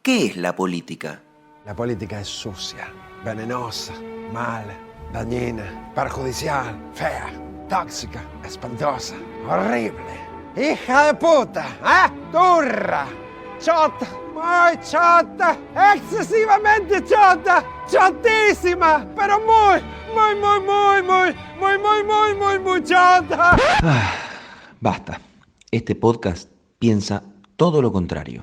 ¿Qué es la política? La política es sucia, venenosa, mala, dañina, perjudicial, fea, tóxica, espantosa, horrible. ¡Hija de puta! ¿Eh? ¡Turra! ¡Chota! ¡Muy chota! ¡Excesivamente chota! ¡Chotísima! ¡Pero muy chota! Basta. Este podcast piensa todo lo contrario.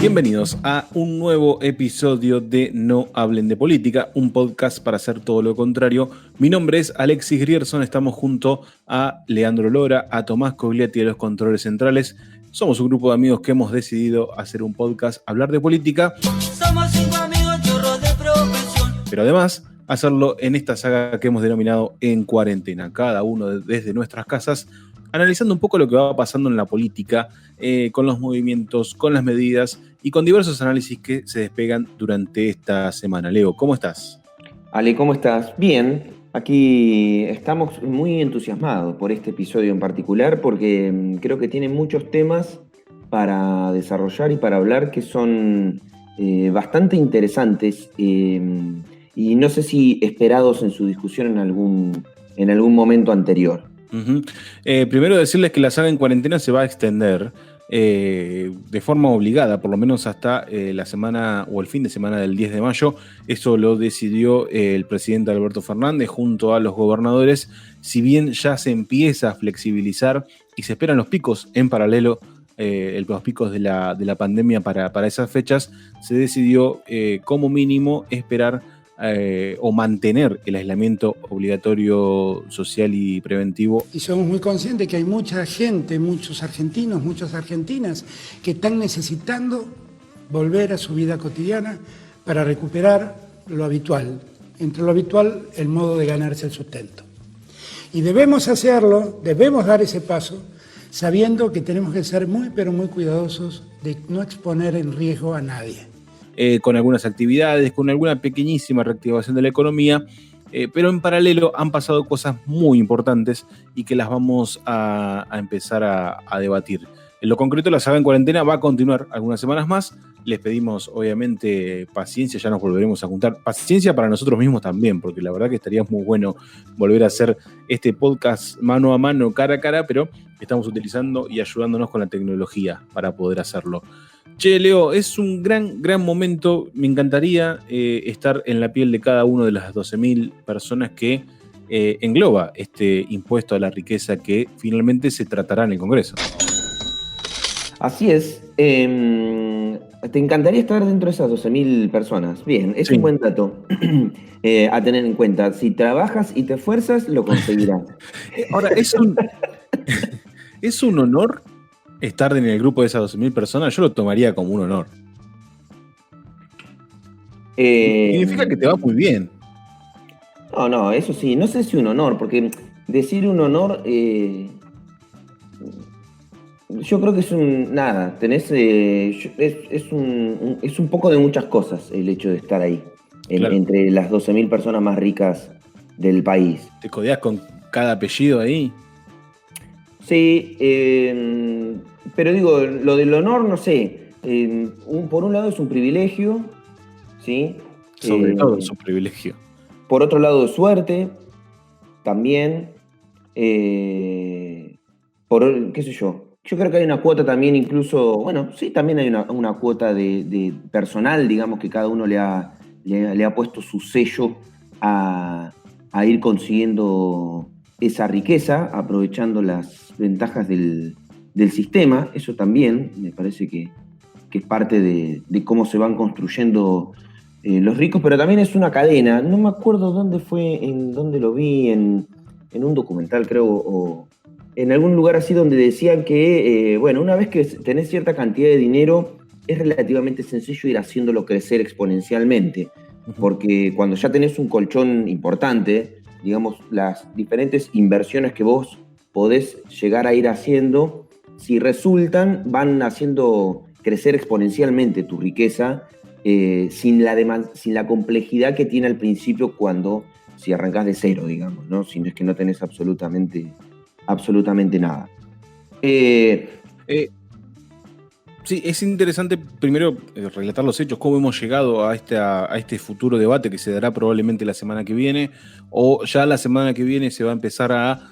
Bienvenidos a un nuevo episodio de No Hablen de Política, un podcast para hacer todo lo contrario. Mi nombre es Alexis Grierson, estamos junto a Leandro Lora, a Tomás Cogliatti de los Controles Centrales. Somos un grupo de amigos que hemos decidido hacer un podcast, hablar de política. Somos 5 amigos chorros de profesión. Pero además, hacerlo en esta saga que hemos denominado En Cuarentena, cada uno desde nuestras casas, analizando un poco lo que va pasando en la política, con los movimientos, con las medidas y con diversos análisis que se despegan durante esta semana. Leo, ¿cómo estás? Ale, ¿cómo estás? Bien, aquí estamos muy entusiasmados por este episodio en particular porque creo que tiene muchos temas para desarrollar y para hablar que son bastante interesantes y no sé si esperados en su discusión en algún momento anterior. Uh-huh. Primero decirles que la saga En Cuarentena se va a extender de forma obligada, por lo menos hasta la semana o el fin de semana del 10 de mayo. Eso lo decidió el presidente Alberto Fernández junto a los gobernadores. Si bien ya se empieza a flexibilizar y se esperan los picos en paralelo, los picos de la pandemia para esas fechas, se decidió como mínimo esperar o mantener el aislamiento obligatorio social y preventivo. Y somos muy conscientes que hay mucha gente, muchos argentinos, muchas argentinas que están necesitando volver a su vida cotidiana para recuperar lo habitual. Entre lo habitual, el modo de ganarse el sustento. Y debemos hacerlo, debemos dar ese paso, sabiendo que tenemos que ser muy, pero muy cuidadosos de no exponer en riesgo a nadie. Con algunas actividades, con alguna pequeñísima reactivación de la economía, pero en paralelo han pasado cosas muy importantes y que las vamos a empezar a debatir. En lo concreto, la saga En Cuarentena va a continuar algunas semanas más. Les pedimos, obviamente, paciencia, ya nos volveremos a juntar. Paciencia para nosotros mismos también, porque la verdad que estaría muy bueno volver a hacer este podcast mano a mano, cara a cara, pero estamos utilizando y ayudándonos con la tecnología para poder hacerlo. Che, Leo, es un gran momento. Me encantaría estar en la piel de cada una de las 12.000 personas que engloba este impuesto a la riqueza que finalmente se tratará en el Congreso. Así es. Te encantaría estar dentro de esas 12.000 personas. Bien, es Sí. un buen dato a tener en cuenta. Si trabajas y te esfuerzas, lo conseguirás. Ahora, ¿es un honor estar en el grupo de esas 12.000 personas? Yo lo tomaría como un honor. Significa que te va muy bien. No, eso sí, no sé si un honor, porque decir un honor, yo creo que es es un poco de muchas cosas el hecho de estar ahí, Claro. entre las 12.000 personas más ricas del país. ¿Te codeas con cada apellido ahí? Sí, pero digo, lo del honor, no sé, por un lado es un privilegio, ¿sí? Sobre todo es un privilegio. Por otro lado, suerte, también. Qué sé yo. Yo creo que hay una cuota también, incluso, bueno, sí, también hay una cuota de personal, digamos, que cada uno le ha puesto su sello a ir consiguiendo esa riqueza, aprovechando las ventajas del sistema. Eso también me parece que es parte de cómo se van construyendo los ricos, pero también es una cadena. No me acuerdo dónde fue, en dónde lo vi, en un documental, creo, o en algún lugar así donde decían que, una vez que tenés cierta cantidad de dinero, es relativamente sencillo ir haciéndolo crecer exponencialmente, porque cuando ya tenés un colchón importante, digamos, las diferentes inversiones que vos podés llegar a ir haciendo, si resultan, van haciendo crecer exponencialmente tu riqueza, sin la complejidad que tiene al principio cuando si arrancás de cero, digamos, ¿no? Si no es que no tenés absolutamente nada. Sí, es interesante primero relatar los hechos, cómo hemos llegado a este futuro debate que se dará probablemente la semana que viene, o ya la semana que viene se va a empezar a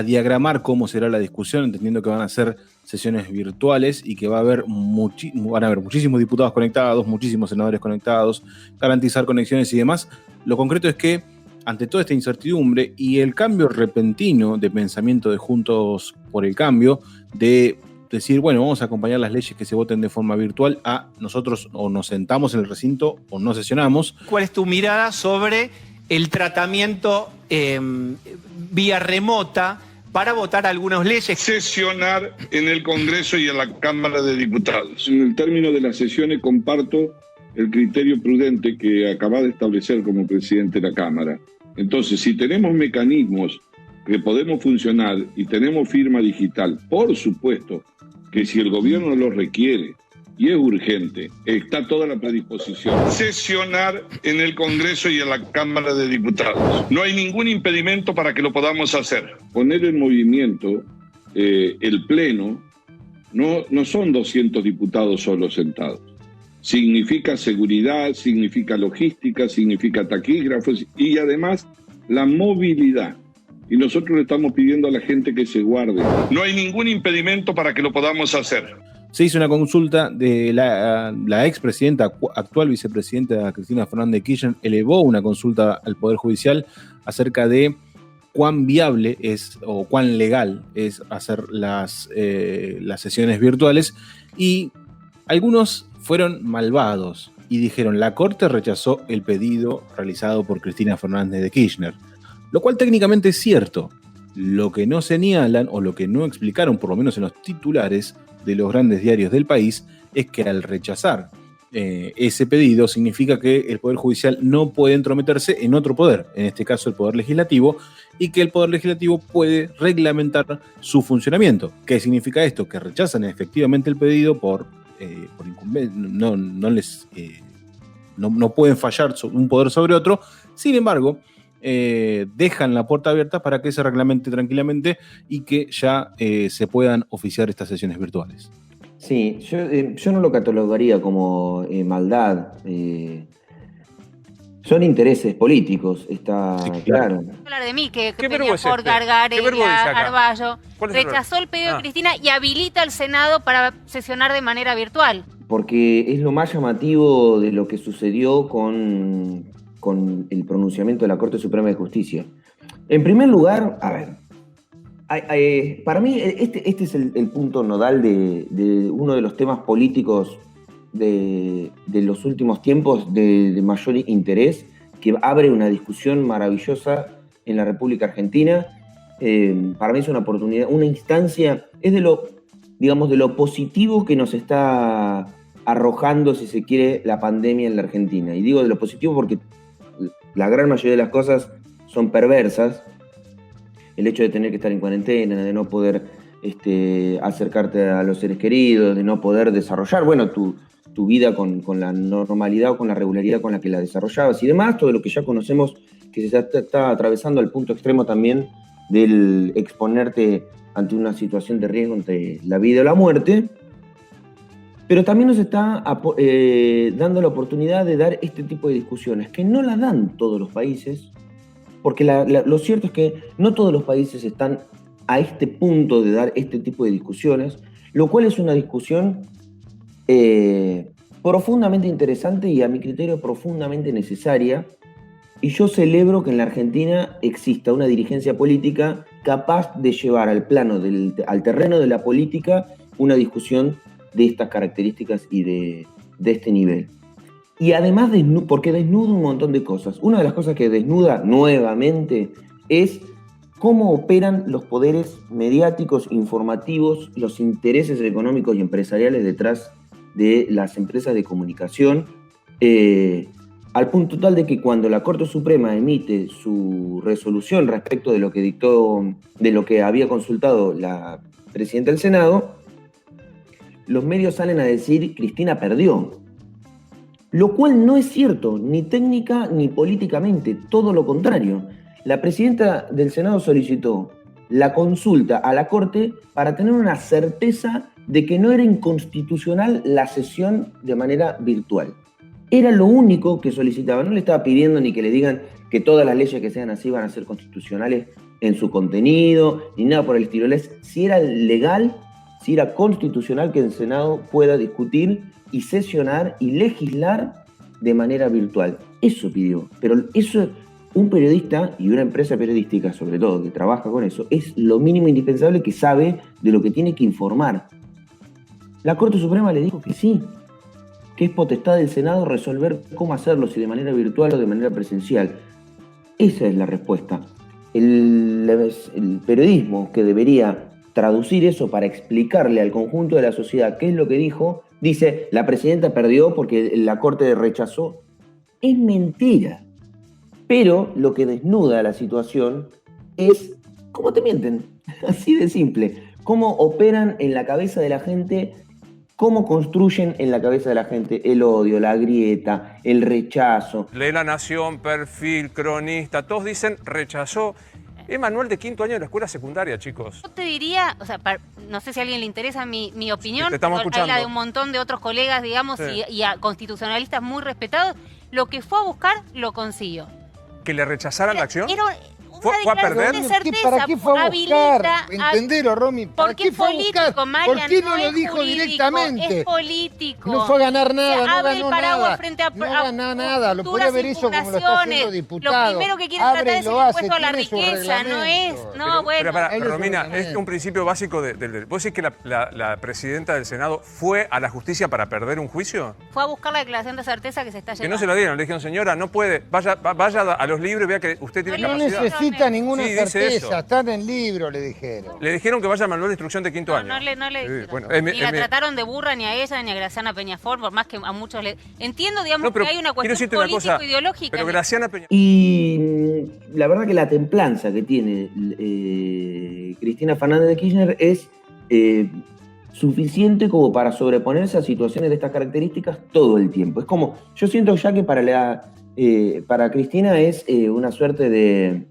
diagramar cómo será la discusión, entendiendo que van a ser sesiones virtuales y que van a haber muchísimos diputados conectados, muchísimos senadores conectados, garantizar conexiones y demás. Lo concreto es que ante toda esta incertidumbre y el cambio repentino de pensamiento de Juntos por el Cambio, de decir, bueno, vamos a acompañar las leyes que se voten de forma virtual, a nosotros o nos sentamos en el recinto o no sesionamos. ¿Cuál es tu mirada sobre el tratamiento vía remota para votar algunas leyes? Sesionar en el Congreso y en la Cámara de Diputados. En el término de las sesiones comparto el criterio prudente que acaba de establecer como presidente de la Cámara. Entonces, si tenemos mecanismos que podemos funcionar y tenemos firma digital, por supuesto que si el gobierno lo requiere y es urgente, está toda la predisposición. Sesionar en el Congreso y en la Cámara de Diputados. No hay ningún impedimento para que lo podamos hacer. Poner en movimiento el Pleno no son 200 diputados solo sentados. Significa seguridad, significa logística, significa taquígrafos y además la movilidad. Y nosotros le estamos pidiendo a la gente que se guarde. No hay ningún impedimento para que lo podamos hacer. Se hizo una consulta de la expresidenta, actual vicepresidenta Cristina Fernández de Kirchner, elevó una consulta al Poder Judicial acerca de cuán viable es o cuán legal es hacer las sesiones virtuales, y algunos fueron malvados y dijeron: la Corte rechazó el pedido realizado por Cristina Fernández de Kirchner. Lo cual técnicamente es cierto. Lo que no señalan o lo que no explicaron, por lo menos en los titulares de los grandes diarios del país, es que al rechazar ese pedido significa que el Poder Judicial no puede entrometerse en otro poder, en este caso el Poder Legislativo, y que el Poder Legislativo puede reglamentar su funcionamiento. ¿Qué significa esto? Que rechazan efectivamente el pedido por incumbencia, no pueden fallar un poder sobre otro. Sin embargo, dejan la puerta abierta para que se reglamente tranquilamente y que ya se puedan oficiar estas sesiones virtuales. Sí, yo no lo catalogaría como maldad. Son intereses políticos, está sí, claro. Hablar de mí, que venía por Gargarella, Arballo, rechazó el pedido de Cristina y habilita al Senado para sesionar de manera virtual. Porque es lo más llamativo de lo que sucedió con el pronunciamiento de la Corte Suprema de Justicia. En primer lugar, a ver, para mí este es el punto nodal de uno de los temas políticos de los últimos tiempos de mayor interés, que abre una discusión maravillosa en la República Argentina. Para mí es una oportunidad, una instancia, es de lo positivo que nos está arrojando, si se quiere, la pandemia en la Argentina. Y digo de lo positivo porque la gran mayoría de las cosas son perversas. El hecho de tener que estar en cuarentena, de no poder acercarte a los seres queridos, de no poder desarrollar, bueno, tu vida con la normalidad o con la regularidad con la que la desarrollabas y demás, todo lo que ya conocemos que se está atravesando al punto extremo también del exponerte ante una situación de riesgo entre la vida o la muerte. Pero también nos está dando la oportunidad de dar este tipo de discusiones, que no la dan todos los países, porque lo cierto es que no todos los países están a este punto de dar este tipo de discusiones, lo cual es una discusión profundamente interesante y a mi criterio profundamente necesaria. Y yo celebro que en la Argentina exista una dirigencia política capaz de llevar al plano, al terreno de la política, una discusión de estas características y de este nivel. Y además, porque desnuda un montón de cosas. Una de las cosas que desnuda nuevamente es cómo operan los poderes mediáticos, informativos, los intereses económicos y empresariales detrás de las empresas de comunicación, al punto tal de que cuando la Corte Suprema emite su resolución respecto de lo que dictó, de lo que había consultado la presidenta del Senado, los medios salen a decir: Cristina perdió. Lo cual no es cierto, ni técnica ni políticamente, todo lo contrario. La presidenta del Senado solicitó la consulta a la Corte para tener una certeza de que no era inconstitucional la sesión de manera virtual. Era lo único que solicitaba, no le estaba pidiendo ni que le digan que todas las leyes que sean así van a ser constitucionales en su contenido, ni nada por el estilo. Si era legal, si era constitucional que el Senado pueda discutir y sesionar y legislar de manera virtual. Eso pidió, pero eso un periodista y una empresa periodística, sobre todo, que trabaja con eso, es lo mínimo indispensable que sabe de lo que tiene que informar. La Corte Suprema le dijo que sí, que es potestad del Senado resolver cómo hacerlo, si de manera virtual o de manera presencial. Esa es la respuesta. El periodismo que debería traducir eso para explicarle al conjunto de la sociedad qué es lo que dijo, dice, la presidenta perdió porque la Corte rechazó. Es mentira. Pero lo que desnuda la situación es cómo te mienten, así de simple. Cómo operan en la cabeza de la gente, cómo construyen en la cabeza de la gente el odio, la grieta, el rechazo. Lee La Nación, Perfil, Cronista, todos dicen rechazó. Es Manuel de quinto año de la escuela secundaria, chicos. Yo te diría, o sea, no sé si a alguien le interesa mi opinión, Sí, te estamos escuchando. Hay la de un montón de otros colegas, digamos, Sí. y a constitucionalistas muy respetados. Lo que fue a buscar, lo consiguió. ¿Que le rechazaran la acción? Era ¿Fue a perder? de certeza, ¿Para qué fue a buscar? Entendelo, Romy. ¿Para Porque qué es fue a político, buscar? Marian, ¿Por qué no lo es dijo jurídico, directamente? Es político. No fue a ganar nada, Se no abre ganó el paraguas nada. frente a No ganó nada, lo podría haber hecho como lo está haciendo impugnaciones. diputado. Lo primero que quieren Abre tratar y es el lo hace, impuesto a la tiene su riqueza, no es, reglamento. no, bueno. Pero Romina, es un principio básico del... ¿Vos decís que la presidenta del Senado fue a la justicia para perder un juicio? Fue a buscar la declaración de certeza que se está Que llevando. no se la dieron, le dijeron, señora, no puede, vaya a los libros y vea que usted tiene No capacidad. necesita ninguna Sí, dice certeza, eso. está en el libro, le dijeron. Le dijeron que vaya al manual de instrucción de quinto año. No le Sí, dijeron. bueno, Ni la trataron de burra ni a ella ni a Graciana Peñafort, por más que a muchos le... Entiendo, digamos, No, pero que hay una quiero cuestión decirte una cosa, político-ideológica. pero Graciana Peñafort... Y la verdad que la templanza que tiene Cristina Fernández de Kirchner es suficiente como para sobreponerse a situaciones de estas características todo el tiempo. Es como, yo siento ya que para Cristina es una suerte de...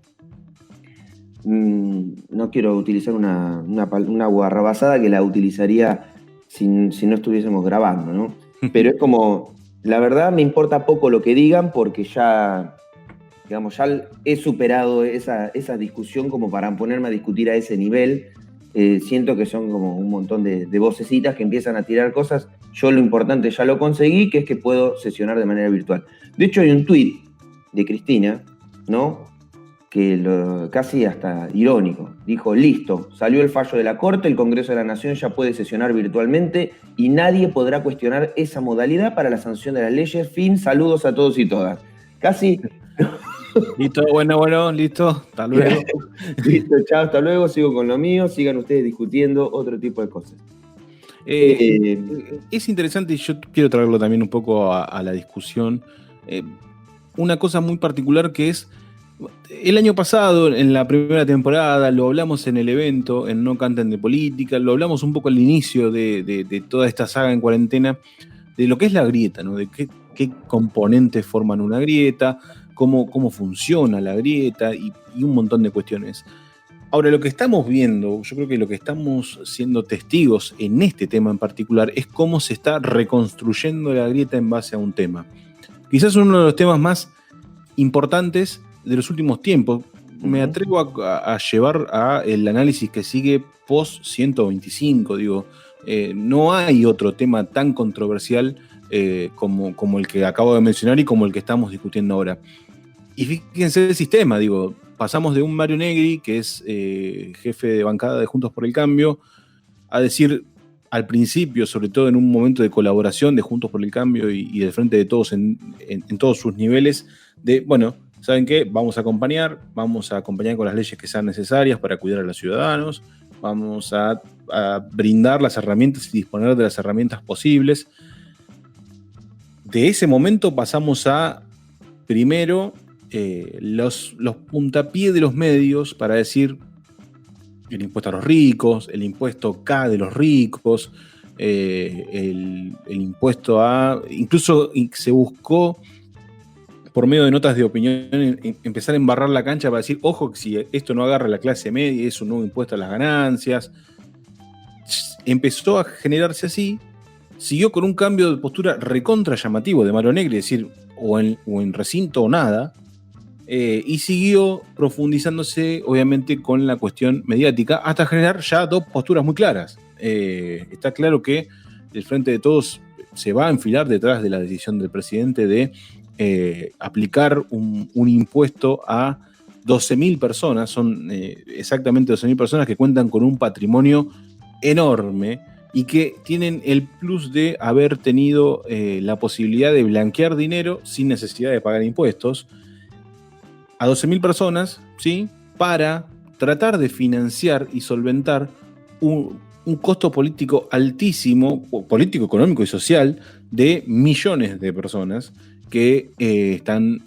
no quiero utilizar una guarrabasada que la utilizaría si no estuviésemos grabando, ¿no? Pero es como, la verdad me importa poco lo que digan porque ya, digamos, ya he superado esa discusión como para ponerme a discutir a ese nivel. Siento que son como un montón de vocecitas que empiezan a tirar cosas. Yo lo importante ya lo conseguí, que es que puedo sesionar de manera virtual. De hecho hay un tuit de Cristina, ¿no? Que casi hasta irónico. Dijo, listo, salió el fallo de la Corte, el Congreso de la Nación ya puede sesionar virtualmente y nadie podrá cuestionar esa modalidad para la sanción de las leyes. Fin, saludos a todos y todas. Casi... Listo, bueno, listo, hasta luego. Listo, chao, hasta luego, sigo con lo mío, sigan ustedes discutiendo otro tipo de cosas. Es interesante y yo quiero traerlo también un poco a la discusión. Una cosa muy particular que es, el año pasado, en la primera temporada, lo hablamos en el evento, en No Canten de Política, lo hablamos un poco al inicio de toda esta saga en cuarentena, de lo que es la grieta, ¿no? De qué componentes forman una grieta, cómo funciona la grieta y un montón de cuestiones. Ahora, lo que estamos viendo, yo creo que lo que estamos siendo testigos en este tema en particular es cómo se está reconstruyendo la grieta en base a un tema. Quizás uno de los temas más importantes de los últimos tiempos. Me atrevo a llevar a el análisis que sigue post 125, digo. No hay otro tema tan controversial como el que acabo de mencionar y como el que estamos discutiendo ahora. Y fíjense el sistema, digo, pasamos de un Mario Negri, que es jefe de bancada de Juntos por el Cambio, a decir al principio, sobre todo en un momento de colaboración de Juntos por el Cambio y del Frente de Todos en todos sus niveles, de, bueno, ¿saben qué? Vamos a acompañar con las leyes que sean necesarias para cuidar a los ciudadanos, vamos a brindar las herramientas y disponer de las herramientas posibles. De ese momento pasamos a, primero, los puntapiés de los medios para decir el impuesto a los ricos, el impuesto K de los ricos, el impuesto incluso se buscó por medio de notas de opinión empezar a embarrar la cancha para decir, ojo, que si esto no agarra la clase media, es un nuevo impuesto a las ganancias. Empezó a generarse así, siguió con un cambio de postura recontra llamativo de Mario Negri, es decir, o en recinto o nada, y siguió profundizándose obviamente con la cuestión mediática hasta generar ya dos posturas muy claras. Está claro que el Frente de Todos se va a enfilar detrás de la decisión del presidente de aplicar un impuesto a 12.000 personas, son exactamente 12.000 personas que cuentan con un patrimonio enorme y que tienen el plus de haber tenido la posibilidad de blanquear dinero sin necesidad de pagar impuestos, a 12.000 personas, ¿sí? Para tratar de financiar y solventar un costo político altísimo, político, económico y social, de millones de personas que están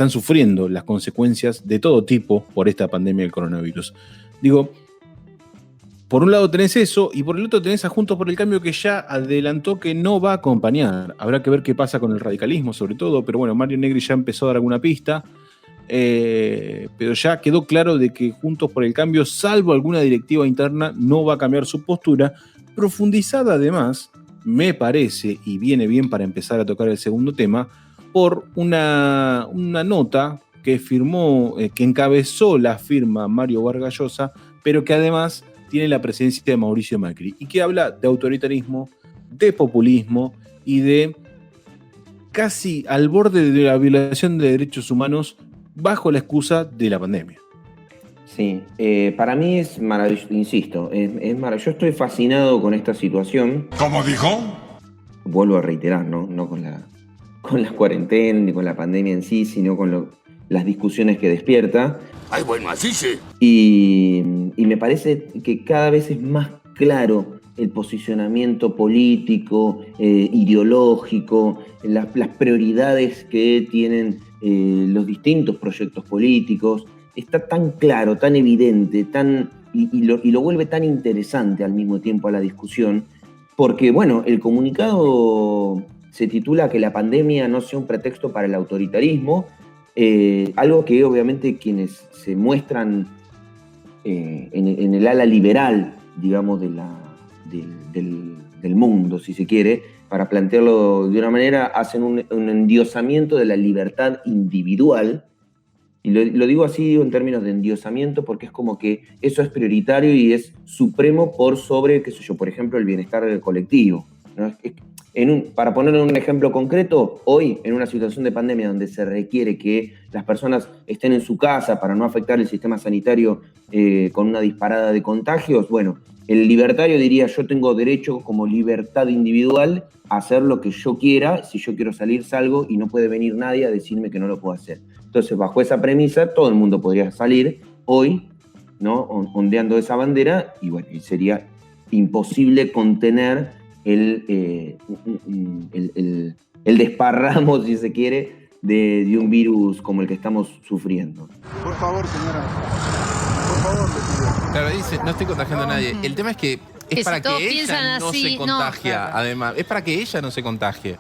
sufriendo las consecuencias de todo tipo por esta pandemia del coronavirus. Digo, por un lado tenés eso, y por el otro tenés a Juntos por el Cambio, que ya adelantó que no va a acompañar. Habrá que ver qué pasa con el radicalismo, sobre todo, pero bueno, Mario Negri ya empezó a dar alguna pista. Pero ya quedó claro de que Juntos por el Cambio, salvo alguna directiva interna, no va a cambiar su postura, profundizada además, me parece, y viene bien para empezar a tocar el segundo tema, por una nota que firmó, que encabezó la firma Mario Vargas Llosa, pero que además tiene la presencia de Mauricio Macri, y que habla de autoritarismo, de populismo y de casi al borde de la violación de derechos humanos bajo la excusa de la pandemia. Sí, para mí es maravilloso, insisto, es maravilloso. Yo estoy fascinado con esta situación. ¿Cómo dijo? Vuelvo a reiterar, no con la cuarentena ni con la pandemia en sí, sino con las discusiones que despierta. Ay, bueno, así sí. Y me parece que cada vez es más claro el posicionamiento político, ideológico, las prioridades que tienen los distintos proyectos políticos. Está tan claro, tan evidente, y lo vuelve tan interesante al mismo tiempo a la discusión, porque, bueno, el comunicado se titula que la pandemia no sea un pretexto para el autoritarismo, algo que obviamente quienes se muestran en el ala liberal, digamos, del mundo, si se quiere, para plantearlo de una manera, hacen un endiosamiento de la libertad individual. Y lo digo así en términos de endiosamiento porque es como que eso es prioritario y es supremo por sobre, qué sé yo, por ejemplo, el bienestar colectivo, ¿no? Para poner un ejemplo concreto, hoy en una situación de pandemia donde se requiere que las personas estén en su casa para no afectar el sistema sanitario con una disparada de contagios, bueno, el libertario diría: yo tengo derecho como libertad individual a hacer lo que yo quiera, si yo quiero salir salgo y no puede venir nadie a decirme que no lo puedo hacer. Entonces, bajo esa premisa, todo el mundo podría salir hoy, ¿no? Ondeando esa bandera, y bueno, y sería imposible contener el desparramo, si se quiere, de un virus como el que estamos sufriendo. Por favor, señora. Por favor, le pido. Claro, dice, no estoy contagiando a nadie. El tema es que es para que ella no se contagie, además. Es para que ella no se contagie.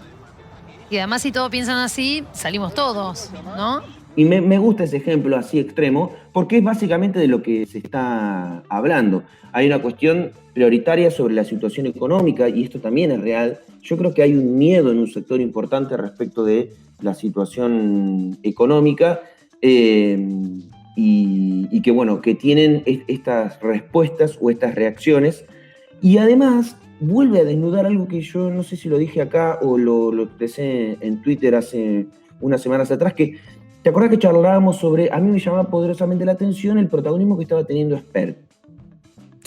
Y además, si todos piensan así, salimos todos, ¿no? Y me gusta ese ejemplo así extremo, porque es básicamente de lo que se está hablando. Hay una cuestión prioritaria sobre la situación económica, y esto también es real. Yo creo que hay un miedo en un sector importante respecto de la situación económica, y que, bueno, que tienen estas respuestas o estas reacciones. Y además vuelve a desnudar algo que yo no sé si lo dije acá o lo expresé en Twitter hace unas semanas atrás, que ¿te acordás que charlábamos sobre, a mí me llamaba poderosamente la atención el protagonismo que estaba teniendo Spert?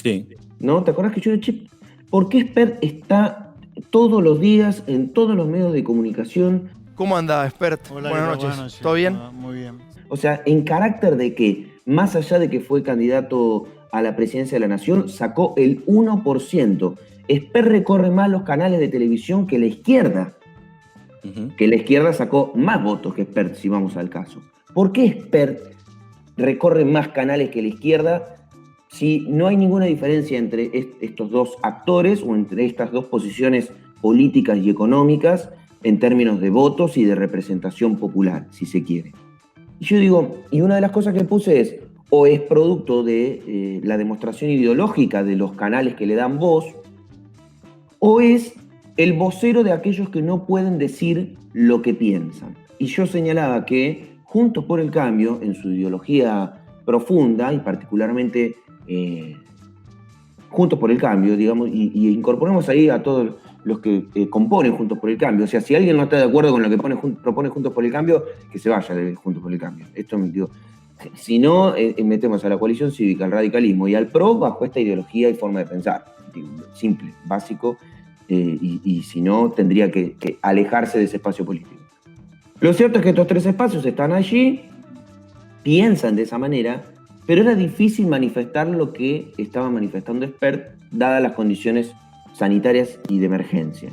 Sí. ¿No? ¿Te acordás que yo dije, ¿por qué Spert está todos los días en todos los medios de comunicación? ¿Cómo anda, Spert? Hola, buenas noches. ¿Todo bien? Muy bien. O sea, en carácter de que, más allá de que fue candidato a la presidencia de la Nación, sacó el 1%. Spert recorre más los canales de televisión que la izquierda. Que la izquierda sacó más votos que Spert, si vamos al caso. ¿Por qué Spert recorre más canales que la izquierda si no hay ninguna diferencia entre estos dos actores o entre estas dos posiciones políticas y económicas en términos de votos y de representación popular, si se quiere. Y yo digo, y una de las cosas que puse es, o es producto de la demostración ideológica de los canales que le dan voz, o es el vocero de aquellos que no pueden decir lo que piensan. Y yo señalaba que Juntos por el Cambio, en su ideología profunda, y particularmente Juntos por el Cambio, digamos, y incorporamos ahí a todos los que componen Juntos por el Cambio. O sea, si alguien no está de acuerdo con lo que propone Juntos por el Cambio, que se vaya de Juntos por el Cambio. Esto me digo. Si no, metemos a la coalición cívica, al radicalismo y al PRO bajo esta ideología y forma de pensar. Simple, básico, y si no, tendría que alejarse de ese espacio político. Lo cierto es que estos tres espacios están allí, piensan de esa manera, pero era difícil manifestar lo que estaba manifestando Espert, dadas las condiciones sanitarias y de emergencia.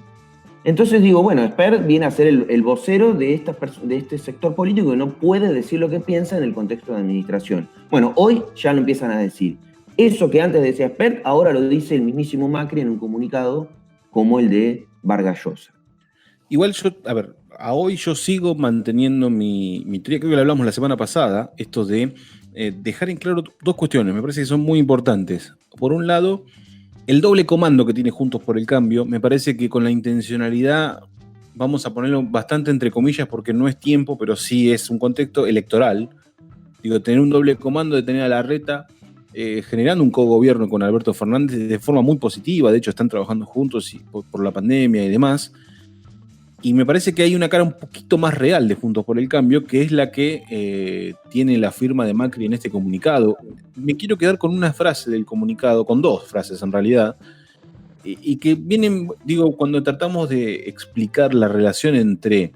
Entonces digo, bueno, Espert viene a ser el vocero de este sector político que no puede decir lo que piensa en el contexto de administración. Bueno, hoy ya lo empiezan a decir. Eso que antes decía Espert, ahora lo dice el mismísimo Macri en un comunicado como el de Vargas Llosa. Igual a hoy yo sigo manteniendo mi teoría, creo que lo hablamos la semana pasada, esto de dejar en claro dos cuestiones, me parece que son muy importantes. Por un lado, el doble comando que tiene Juntos por el Cambio, me parece que con la intencionalidad, vamos a ponerlo bastante entre comillas porque no es tiempo, pero sí es un contexto electoral. Digo, tener un doble comando de tener a Larreta generando un cogobierno con Alberto Fernández de forma muy positiva, de hecho están trabajando juntos por la pandemia y demás. Y me parece que hay una cara un poquito más real de Juntos por el Cambio, que es la que tiene la firma de Macri en este comunicado. Me quiero quedar con una frase del comunicado, con dos frases en realidad, y que vienen, digo, cuando tratamos de explicar la relación entre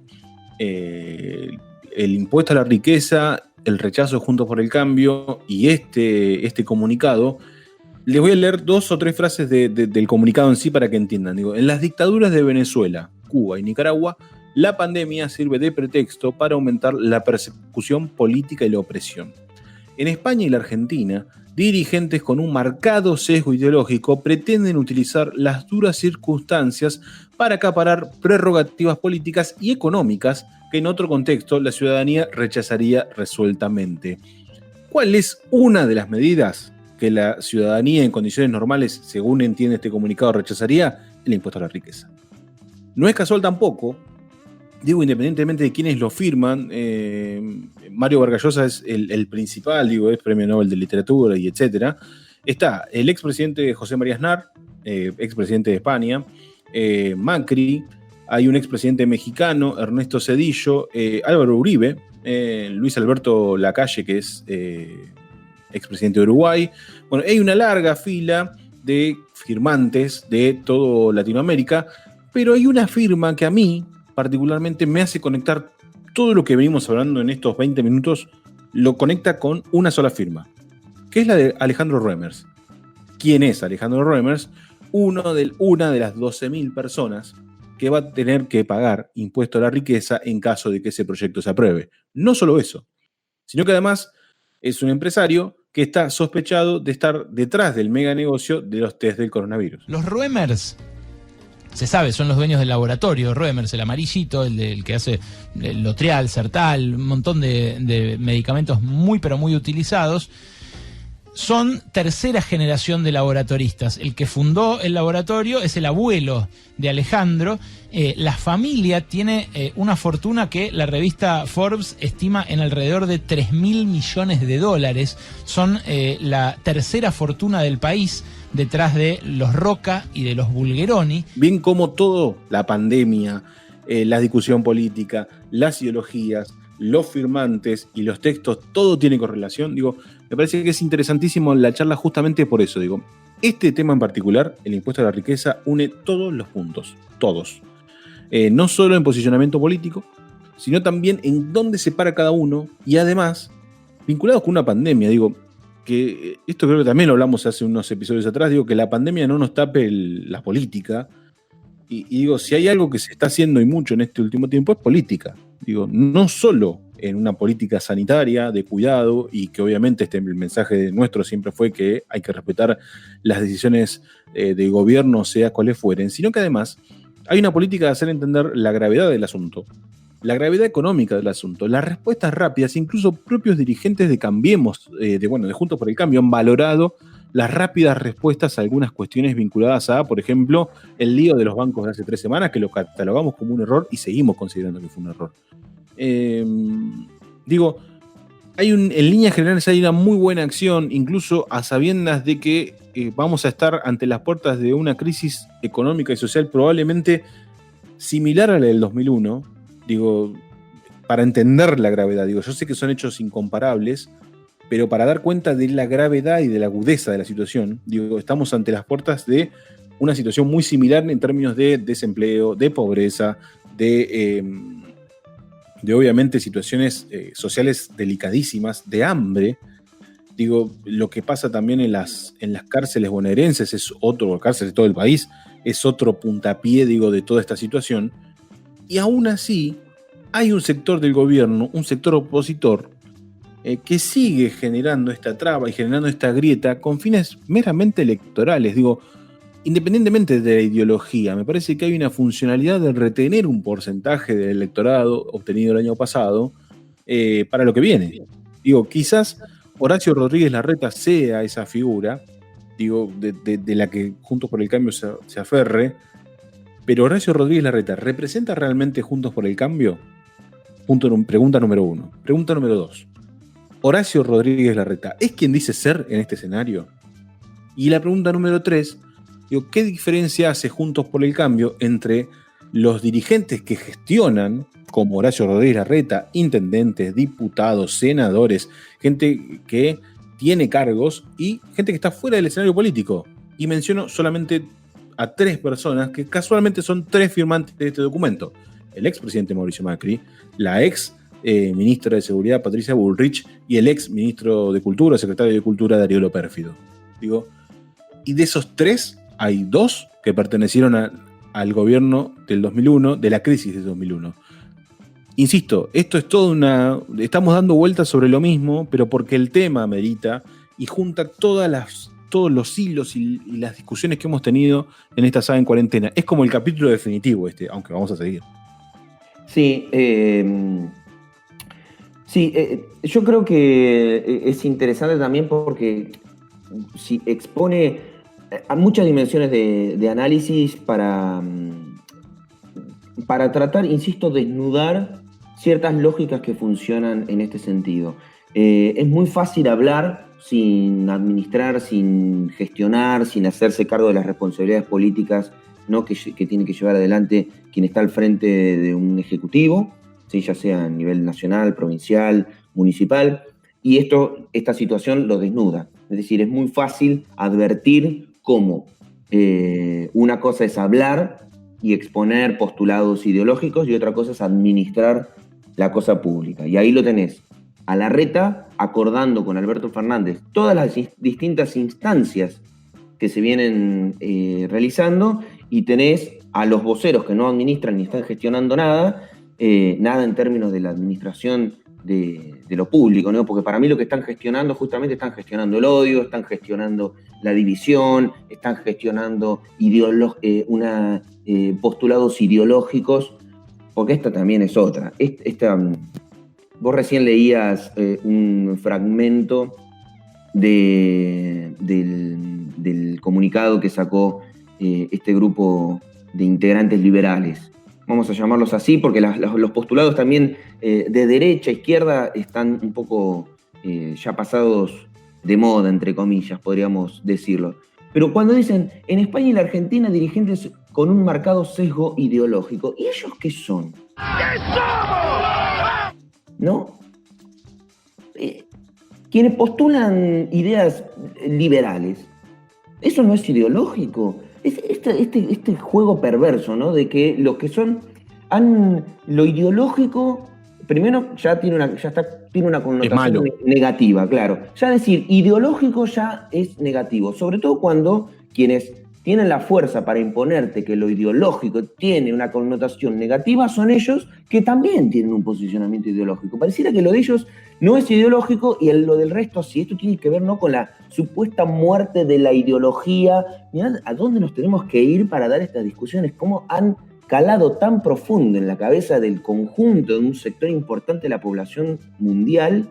el impuesto a la riqueza, el rechazo de Juntos por el Cambio y este comunicado. Les voy a leer 2 o 3 frases del comunicado en sí para que entiendan. Digo, en las dictaduras de Venezuela, Cuba y Nicaragua, la pandemia sirve de pretexto para aumentar la persecución política y la opresión. En España y la Argentina, dirigentes con un marcado sesgo ideológico pretenden utilizar las duras circunstancias para acaparar prerrogativas políticas y económicas que en otro contexto la ciudadanía rechazaría resueltamente. ¿Cuál es una de las medidas que la ciudadanía en condiciones normales, según entiende este comunicado, rechazaría? El impuesto a la riqueza. No es casual tampoco, digo, independientemente de quiénes lo firman, Mario Vargas Llosa es el principal, digo, es premio Nobel de Literatura y etcétera. Está el expresidente José María Aznar, expresidente de España, Macri, hay un expresidente mexicano, Ernesto Zedillo, Álvaro Uribe, Luis Alberto Lacalle, que es expresidente de Uruguay. Bueno, hay una larga fila de firmantes de toda Latinoamérica, pero hay una firma que a mí particularmente me hace conectar todo lo que venimos hablando en estos 20 minutos, lo conecta con una sola firma, que es la de Alejandro Roemers. ¿Quién es Alejandro Roemers? Una de las 12.000 personas que va a tener que pagar impuesto a la riqueza en caso de que ese proyecto se apruebe. No solo eso, sino que además es un empresario que está sospechado de estar detrás del mega negocio de los test del coronavirus. Los Roemers, se sabe, son los dueños del laboratorio. Roemers, el amarillito, el que hace el Lotrial, Sertal, un montón de medicamentos muy pero muy utilizados. Son tercera generación de laboratoristas. El que fundó el laboratorio es el abuelo de Alejandro. La familia tiene una fortuna que la revista Forbes estima en alrededor de $3.000 millones. Son la tercera fortuna del país, detrás de los Roca y de los Bulgeroni. Bien como todo, la pandemia, la discusión política, las ideologías, los firmantes y los textos, todo tiene correlación. Digo, me parece que es interesantísimo la charla justamente por eso. Digo, este tema en particular, el impuesto a la riqueza, une todos los puntos, todos. No solo en posicionamiento político, sino también en dónde se para cada uno y además, vinculados con una pandemia. Digo, que esto creo que también lo hablamos hace unos episodios atrás, digo, que la pandemia no nos tape la política. Y digo, si hay algo que se está haciendo y mucho en este último tiempo es política. Digo, no solo en una política sanitaria de cuidado y que obviamente el mensaje nuestro siempre fue que hay que respetar las decisiones de gobierno, sea cuales fueren, sino que además hay una política de hacer entender la gravedad del asunto, la gravedad económica del asunto, las respuestas rápidas. Incluso propios dirigentes de Cambiemos, de Juntos por el Cambio, han valorado las rápidas respuestas a algunas cuestiones vinculadas a, por ejemplo, el lío de los bancos de hace 3 semanas, que lo catalogamos como un error y seguimos considerando que fue un error. En líneas generales hay una muy buena acción, incluso a sabiendas de que vamos a estar ante las puertas de una crisis económica y social probablemente similar a la del 2001, para entender la gravedad. Yo sé que son hechos incomparables, pero para dar cuenta de la gravedad y de la agudeza de la situación, estamos ante las puertas de una situación muy similar en términos de desempleo, de pobreza, de obviamente situaciones sociales delicadísimas, de hambre. Lo que pasa también en las cárceles bonaerenses es otro, cárceles de todo el país, es otro puntapié, de toda esta situación. Y aún así, hay un sector del gobierno, un sector opositor, que sigue generando esta traba y generando esta grieta con fines meramente electorales. Independientemente de la ideología, me parece que hay una funcionalidad de retener un porcentaje del electorado obtenido el año pasado para lo que viene. Quizás Horacio Rodríguez Larreta sea esa figura, de la que Juntos por el Cambio se aferre, pero Horacio Rodríguez Larreta, ¿representa realmente Juntos por el Cambio? Pregunta número 1. Pregunta número 2. ¿Horacio Rodríguez Larreta es quien dice ser en este escenario? Y la pregunta número 3, ¿qué diferencia hace Juntos por el Cambio entre los dirigentes que gestionan, como Horacio Rodríguez Larreta, intendentes, diputados, senadores, gente que tiene cargos y gente que está fuera del escenario político? Y menciono solamente a 3 personas que casualmente son 3 firmantes de este documento: el expresidente Mauricio Macri, la ex ministra de Seguridad Patricia Bullrich y el ex ministro de Cultura, secretario de Cultura Darío Pérfido. Y de esos 3 hay 2 que pertenecieron al gobierno del 2001, de la crisis del 2001. Insisto, esto es estamos dando vueltas sobre lo mismo, pero porque el tema amerita y junta todos los hilos y las discusiones que hemos tenido en esta saga en cuarentena. Es como el capítulo definitivo aunque vamos a seguir. Sí, yo creo que es interesante también porque expone a muchas dimensiones de análisis para tratar, insisto, desnudar ciertas lógicas que funcionan en este sentido. Es muy fácil hablar sin administrar, sin gestionar, sin hacerse cargo de las responsabilidades políticas, ¿no? que tiene que llevar adelante quien está al frente de un ejecutivo, ¿sí? Ya sea a nivel nacional, provincial, municipal, y esta situación lo desnuda. Es decir, es muy fácil advertir cómo una cosa es hablar y exponer postulados ideológicos y otra cosa es administrar la cosa pública. Y ahí lo tenés, a Larreta acordando con Alberto Fernández todas las distintas instancias que se vienen realizando, y tenés a los voceros que no administran ni están gestionando nada en términos de la administración de lo público, ¿no? Porque para mí lo que están gestionando, justamente están gestionando el odio, están gestionando la división, están gestionando postulados ideológicos, porque esta también es otra. Vos recién leías un fragmento del comunicado que sacó este grupo de integrantes liberales. Vamos a llamarlos así porque los postulados también de derecha, izquierda, están un poco ya pasados de moda, entre comillas, podríamos decirlo. Pero cuando dicen, en España y la Argentina, dirigentes con un marcado sesgo ideológico, ¿y ellos qué son? ¿Qué somos? ¿No? Quienes postulan ideas liberales, eso no es ideológico. Este juego perverso, ¿no? De que los que son lo ideológico, primero ya tiene una connotación negativa, claro. Ya decir ideológico ya es negativo, sobre todo cuando quienes tienen la fuerza para imponerte que lo ideológico tiene una connotación negativa, son ellos que también tienen un posicionamiento ideológico. Pareciera que lo de ellos no es ideológico y lo del resto sí. Esto tiene que ver, ¿no?, con la supuesta muerte de la ideología. Mirá a dónde nos tenemos que ir para dar estas discusiones, cómo han calado tan profundo en la cabeza del conjunto de un sector importante de la población mundial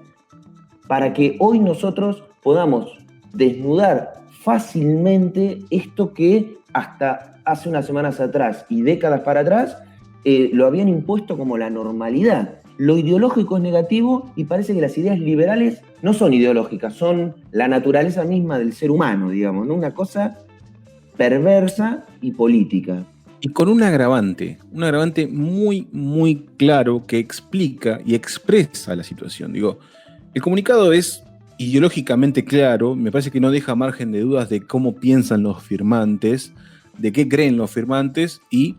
para que hoy nosotros podamos desnudar fácilmente esto que hasta hace unas semanas atrás y décadas para atrás lo habían impuesto como la normalidad. Lo ideológico es negativo y parece que las ideas liberales no son ideológicas, son la naturaleza misma del ser humano, digamos, ¿no? Una cosa perversa y política. Y con un agravante muy, muy claro que explica y expresa la situación. Digo, el comunicado es ideológicamente claro, me parece que no deja margen de dudas de cómo piensan los firmantes, de qué creen los firmantes, y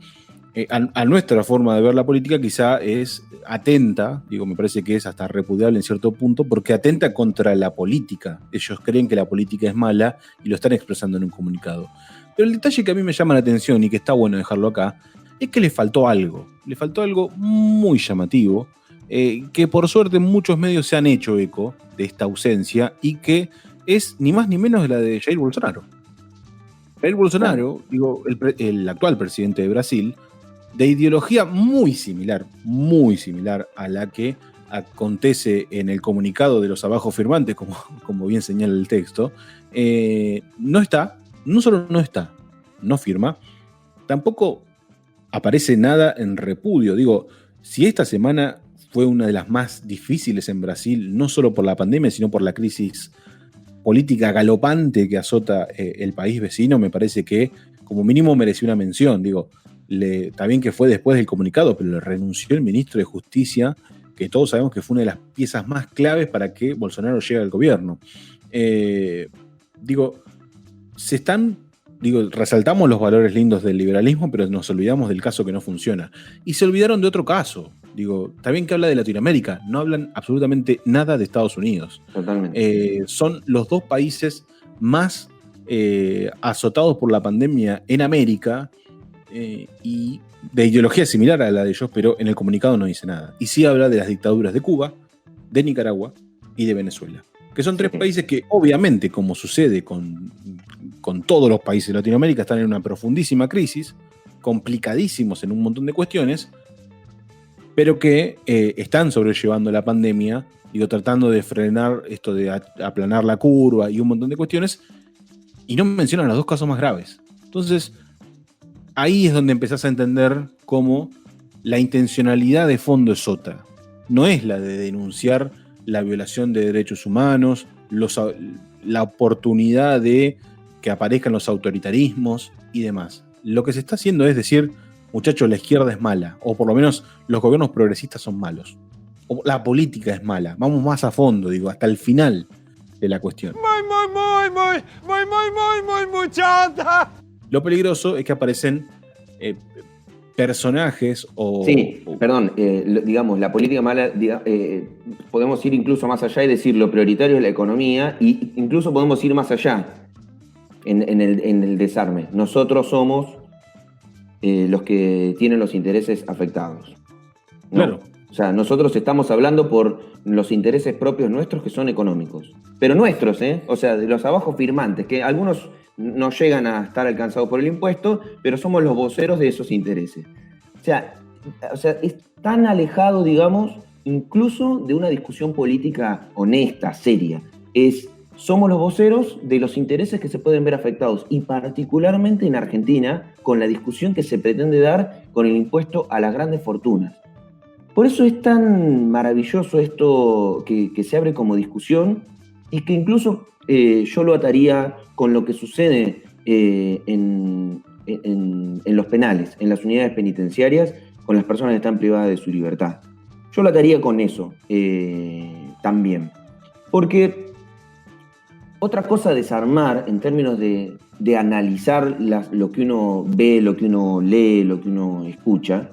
a nuestra forma de ver la política quizá es atenta, digo, me parece que es hasta repudiable en cierto punto, porque atenta contra la política. Ellos creen que la política es mala y lo están expresando en un comunicado. Pero el detalle que a mí me llama la atención y que está bueno dejarlo acá, es que le faltó algo muy llamativo, que por suerte muchos medios se han hecho eco de esta ausencia y que es ni más ni menos de la de Jair Bolsonaro. Jair Bolsonaro, digo, el actual presidente de Brasil, de ideología muy similar a la que acontece en el comunicado de los abajo firmantes, como bien señala el texto, no solo no está, no firma, tampoco aparece nada en repudio. Digo, si esta semana fue una de las más difíciles en Brasil, no solo por la pandemia, sino por la crisis política galopante que azota el país vecino, me parece que como mínimo mereció una mención. Digo, está bien que fue después del comunicado, pero le renunció el ministro de Justicia, que todos sabemos que fue una de las piezas más claves para que Bolsonaro llegue al gobierno. Resaltamos los valores lindos del liberalismo, pero nos olvidamos del caso que no funciona. Y se olvidaron de otro caso. Digo, está bien que habla de Latinoamérica, no hablan absolutamente nada de Estados Unidos. Totalmente. Son los dos países más azotados por la pandemia en América y de ideología similar a la de ellos, pero en el comunicado no dice nada. Y sí habla de las dictaduras de Cuba, de Nicaragua y de Venezuela, que son tres países que obviamente, como sucede con todos los países de Latinoamérica, están en una profundísima crisis, complicadísimos en un montón de cuestiones, pero que están sobrellevando la pandemia, tratando de frenar esto de aplanar la curva y un montón de cuestiones, y no mencionan los dos casos más graves. Entonces, ahí es donde empezás a entender cómo la intencionalidad de fondo es otra. No es la de denunciar la violación de derechos humanos, la oportunidad de que aparezcan los autoritarismos y demás. Lo que se está haciendo es decir, muchachos, la izquierda es mala, o por lo menos los gobiernos progresistas son malos, o la política es mala. Vamos más a fondo, hasta el final de la cuestión. Muy chata. Lo peligroso es que aparecen personajes o... Sí, perdón, digamos, la política mala, podemos ir incluso más allá y decir lo prioritario es la economía, y incluso podemos ir más allá en el desarme. Nosotros somos los que tienen los intereses afectados, ¿no? Claro. O sea, nosotros estamos hablando por los intereses propios nuestros que son económicos. Pero nuestros, o sea, de los abajo firmantes, que algunos no llegan a estar alcanzados por el impuesto, pero somos los voceros de esos intereses. O sea, es tan alejado, digamos, incluso de una discusión política honesta, seria. Somos los voceros de los intereses que se pueden ver afectados, y particularmente en Argentina, con la discusión que se pretende dar con el impuesto a las grandes fortunas. Por eso es tan maravilloso esto que se abre como discusión, y que incluso yo lo ataría con lo que sucede en los penales, en las unidades penitenciarias, con las personas que están privadas de su libertad. Yo lo ataría con eso también. Porque otra cosa a desarmar en términos de analizar lo que uno ve, lo que uno lee, lo que uno escucha,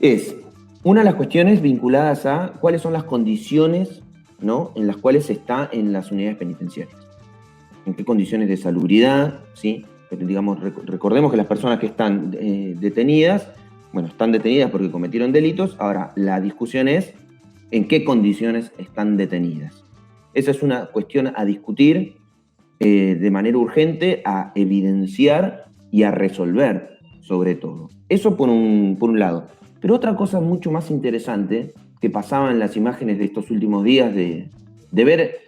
es una de las cuestiones vinculadas a cuáles son las condiciones, ¿no?, en las cuales se está en las unidades penitenciarias. En qué condiciones de salubridad, ¿sí?, digamos, recordemos que las personas que están detenidas, bueno, están detenidas porque cometieron delitos. Ahora, la discusión es en qué condiciones están detenidas. Esa es una cuestión a discutir de manera urgente, a evidenciar y a resolver, sobre todo. Eso por un lado. Pero otra cosa mucho más interesante que pasaba en las imágenes de estos últimos días de ver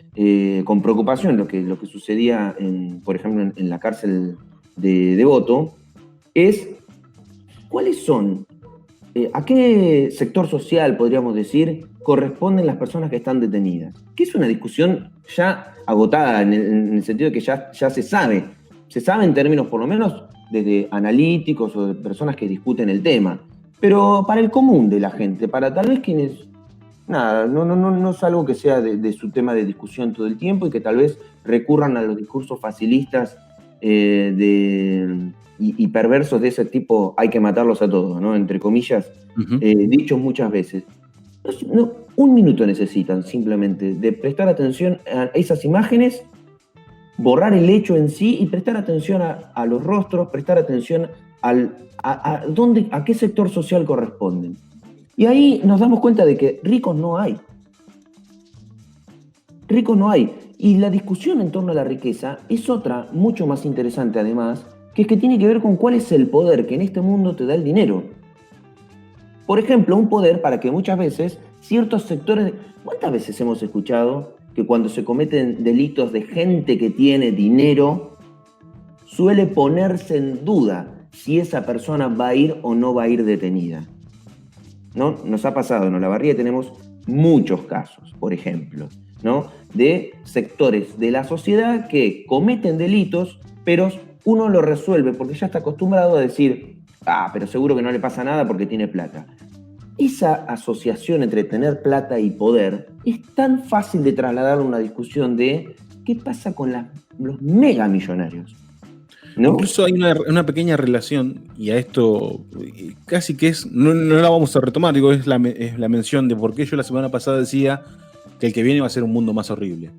con preocupación lo que sucedía, por ejemplo, en la cárcel de Devoto, es cuáles son, a qué sector social, podríamos decir, corresponden las personas que están detenidas. Que es una discusión ya agotada en el sentido de que ya se sabe en términos por lo menos desde analíticos o de personas que discuten el tema, pero para el común de la gente, para tal vez quienes, nada, no es algo que sea de su tema de discusión todo el tiempo y que tal vez recurran a los discursos facilistas y perversos de ese tipo, hay que matarlos a todos, ¿no? Entre comillas, dichos muchas veces. Un minuto necesitan simplemente de prestar atención a esas imágenes, borrar el hecho en sí y prestar atención a los rostros, prestar atención a qué sector social corresponden. Y ahí nos damos cuenta de que ricos no hay. Ricos no hay. Y la discusión en torno a la riqueza es otra, mucho más interesante además, que es que tiene que ver con cuál es el poder que en este mundo te da el dinero. Por ejemplo, un poder para que muchas veces ciertos sectores... ¿Cuántas veces hemos escuchado que cuando se cometen delitos de gente que tiene dinero, suele ponerse en duda si esa persona va a ir o no va a ir detenida? ¿No? Nos ha pasado en Olavarría, tenemos muchos casos, por ejemplo, ¿no? De sectores de la sociedad que cometen delitos, pero uno lo resuelve porque ya está acostumbrado a decir, pero seguro que no le pasa nada porque tiene plata. Esa asociación entre tener plata y poder es tan fácil de trasladar a una discusión de qué pasa con los megamillonarios, ¿no? Incluso hay una pequeña relación, y a esto casi que no la vamos a retomar, digo, es la mención de por qué yo la semana pasada decía que el que viene va a ser un mundo más horrible.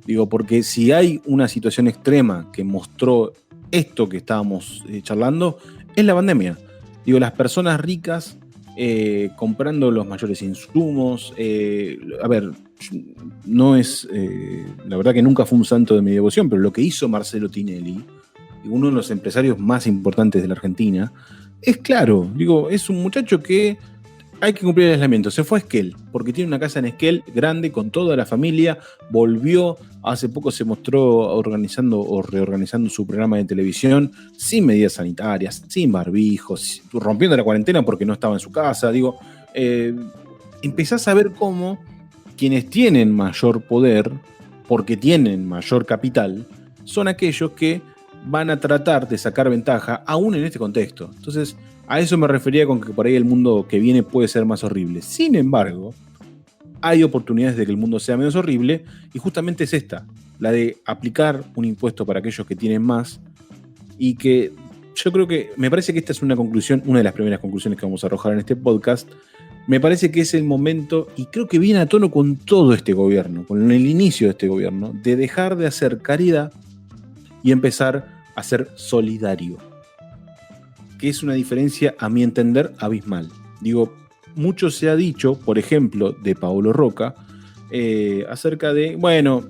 Digo, porque si hay una situación extrema que mostró esto que estábamos charlando, es la pandemia. Digo, las personas ricas comprando los mayores insumos. A ver, no es... la verdad que nunca fue un santo de mi devoción, pero lo que hizo Marcelo Tinelli, uno de los empresarios más importantes de la Argentina, es claro. Digo, es un muchacho que hay que cumplir el aislamiento. Se fue a Esquel, porque tiene una casa en Esquel grande con toda la familia. Volvió, hace poco se mostró organizando o reorganizando su programa de televisión sin medidas sanitarias, sin barbijos, rompiendo la cuarentena porque no estaba en su casa. Digo, empezás a ver cómo quienes tienen mayor poder, porque tienen mayor capital, son aquellos que van a tratar de sacar ventaja aún en este contexto. Entonces, a eso me refería con que por ahí el mundo que viene puede ser más horrible. Sin embargo, hay oportunidades de que el mundo sea menos horrible, y justamente es esta, la de aplicar un impuesto para aquellos que tienen más, y que yo creo que, me parece que esta es una conclusión, una de las primeras conclusiones que vamos a arrojar en este podcast. Me parece que es el momento, y creo que viene a tono con todo este gobierno, con el inicio de este gobierno, de dejar de hacer caridad y empezar a ser solidario. Que es una diferencia, a mi entender, abismal. Digo, mucho se ha dicho, por ejemplo, de Paolo Roca, acerca de, bueno,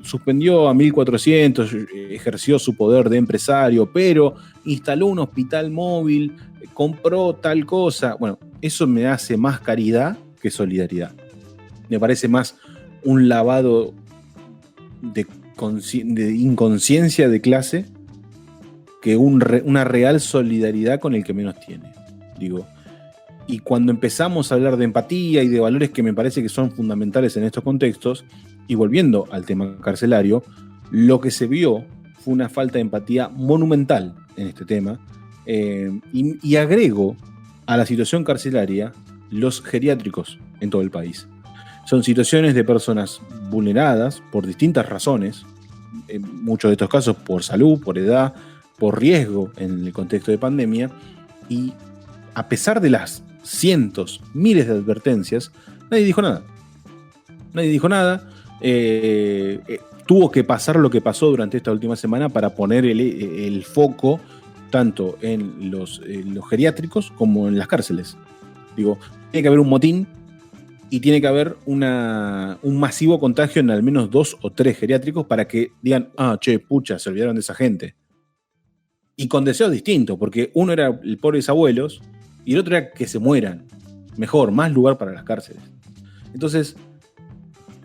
suspendió a 1.400, ejerció su poder de empresario, pero instaló un hospital móvil, compró tal cosa. Bueno, eso me hace más caridad que solidaridad. Me parece más un lavado de inconsciencia de clase que una real solidaridad con el que menos tiene. Digo, y cuando empezamos a hablar de empatía y de valores que me parece que son fundamentales en estos contextos, y volviendo al tema carcelario, lo que se vio fue una falta de empatía monumental en este tema, y agrego a la situación carcelaria los geriátricos en todo el país. Son situaciones de personas vulneradas por distintas razones, en muchos de estos casos por salud, por edad, por riesgo en el contexto de pandemia, y a pesar de las cientos, miles de advertencias, nadie dijo nada. Nadie dijo nada. tuvo que pasar lo que pasó durante esta última semana para poner el foco tanto en los geriátricos como en las cárceles. Digo, tiene que haber un motín y tiene que haber un masivo contagio en al menos 2 o 3 geriátricos para que digan, pucha, se olvidaron de esa gente. Y con deseos distintos, porque uno era el pobres abuelos y el otro era que se mueran. Mejor, más lugar para las cárceles. Entonces,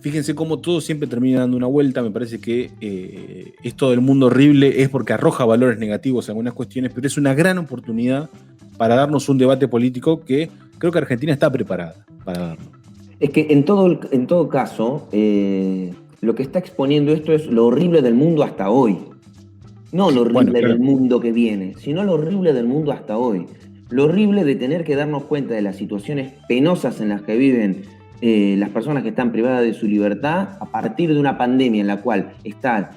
fíjense cómo todo siempre termina dando una vuelta. Me parece que esto del mundo horrible es porque arroja valores negativos en algunas cuestiones, pero es una gran oportunidad para darnos un debate político que creo que Argentina está preparada para darlo. Es que en todo caso, lo que está exponiendo esto es lo horrible del mundo hasta hoy. No lo horrible del mundo que viene, sino lo horrible del mundo hasta hoy. Lo horrible de tener que darnos cuenta de las situaciones penosas en las que viven las personas que están privadas de su libertad a partir de una pandemia en la cual está